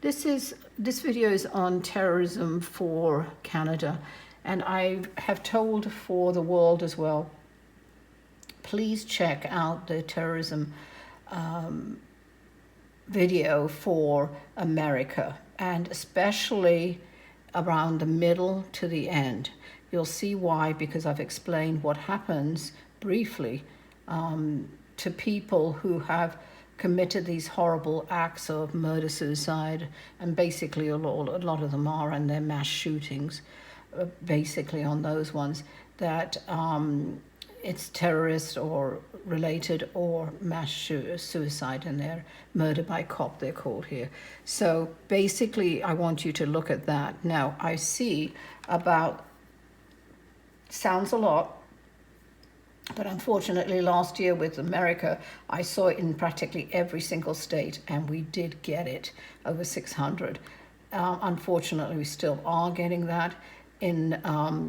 This video is on terrorism for Canada, and I have told for the world as well. Please check out the terrorism video for America, and especially around the middle to the end. You'll see why, because I've explained what happens briefly to people who have committed these horrible acts of murder, suicide, and basically a lot of them are, and they're mass shootings, basically on those ones, that it's terrorist or related or mass suicide, and they're murder by cop, they're called here. So basically I want you to look at that. Now I see about, sounds a lot, but unfortunately last year with America, I saw it in practically every single state, and we did get it, over 600. Unfortunately, we still are getting that. In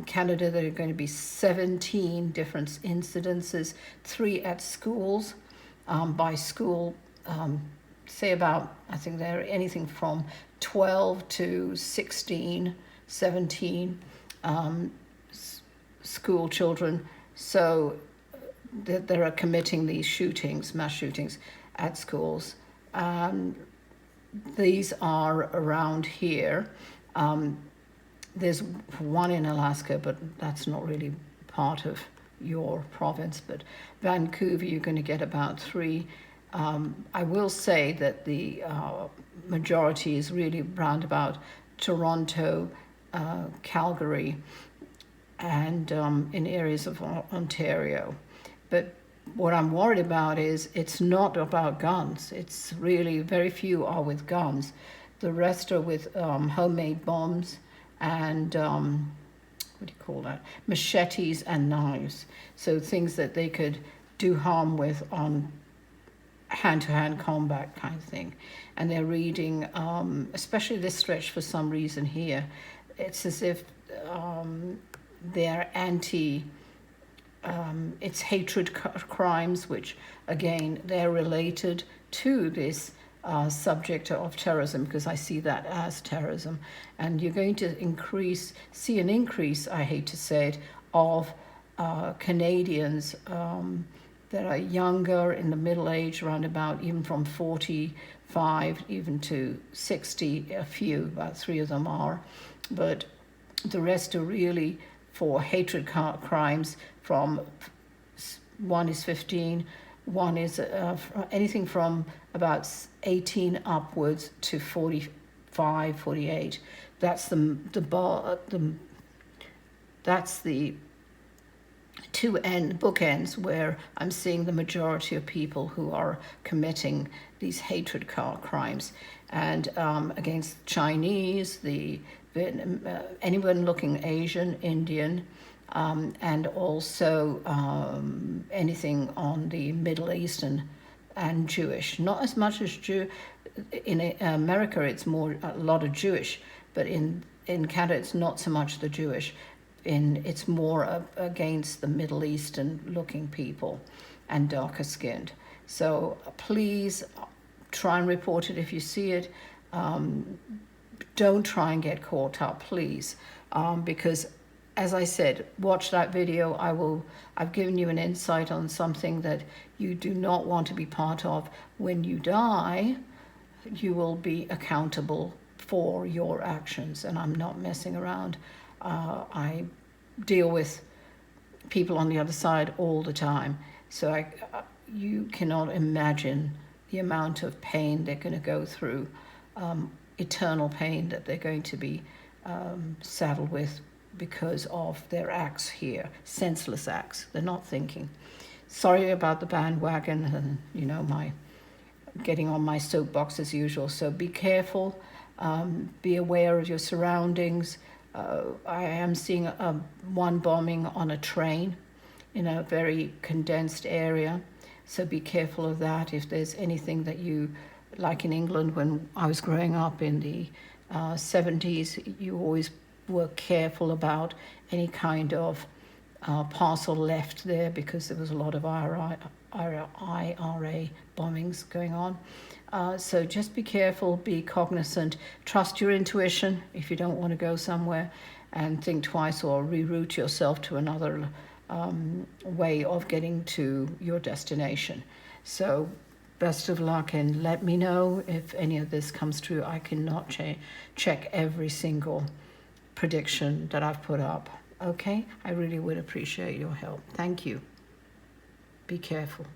Canada, there are going to be 17 different incidences, 3 at schools. By school, say about, I think they're anything from 12 to 16, 17 school children. So they are committing these shootings, mass shootings at schools. These are around here. There's one in Alaska, but that's not really part of your province. But Vancouver, you're going to get about 3. I will say that the majority is really round about Toronto, Calgary, and in areas of Ontario. But what I'm worried about is it's not about guns. It's really very few are with guns. The rest are with homemade bombs and what do you call that? Machetes and knives. So things that they could do harm with on hand-to-hand combat kind of thing. And they're reading, especially this stretch for some reason here, it's as if they're it's hatred crimes, which again, they're related to this subject of terrorism, because I see that as terrorism. And you're going to see an increase, I hate to say it, of Canadians that are younger, in the middle age, around about even from 45 even to 60, a few, about 3 of them are. But the rest are really for hatred crimes. From one is 15, one is anything from about 18 upwards to 45, 48. That's that's the bookends where I'm seeing the majority of people who are committing these hatred crimes, and against Chinese, anyone looking Asian, Indian, and also anything on the Middle Eastern and Jewish. Not as much as Jew. In America, it's more a lot of Jewish, but in Canada, it's not so much the Jewish. It's more against the Middle Eastern looking people and darker skinned. So please try and report it if you see it. Don't try and get caught up, please, because as I said, watch that video. I've given you an insight on something that you do not want to be part of. When you die, you will be accountable for your actions, and I'm not messing around. I deal with people on the other side all the time, so you cannot imagine the amount of pain they're going to go through, eternal pain that they're going to be saddled with because of their acts here, senseless acts. They're not thinking. Sorry about the bandwagon and, my getting on my soapbox as usual. So be careful, be aware of your surroundings. I am seeing one bombing on a train in a very condensed area. So be careful of that. If there's anything that you, like in England when I was growing up in the 70s, you always were careful about any kind of parcel left there, because there was a lot of IRA bombings going on. So just be careful, be cognizant, trust your intuition if you don't want to go somewhere, and think twice or reroute yourself to another way of getting to your destination. So best of luck, and let me know if any of this comes true. I cannot check every single prediction that I've put up. Okay? I really would appreciate your help. Thank you. Be careful.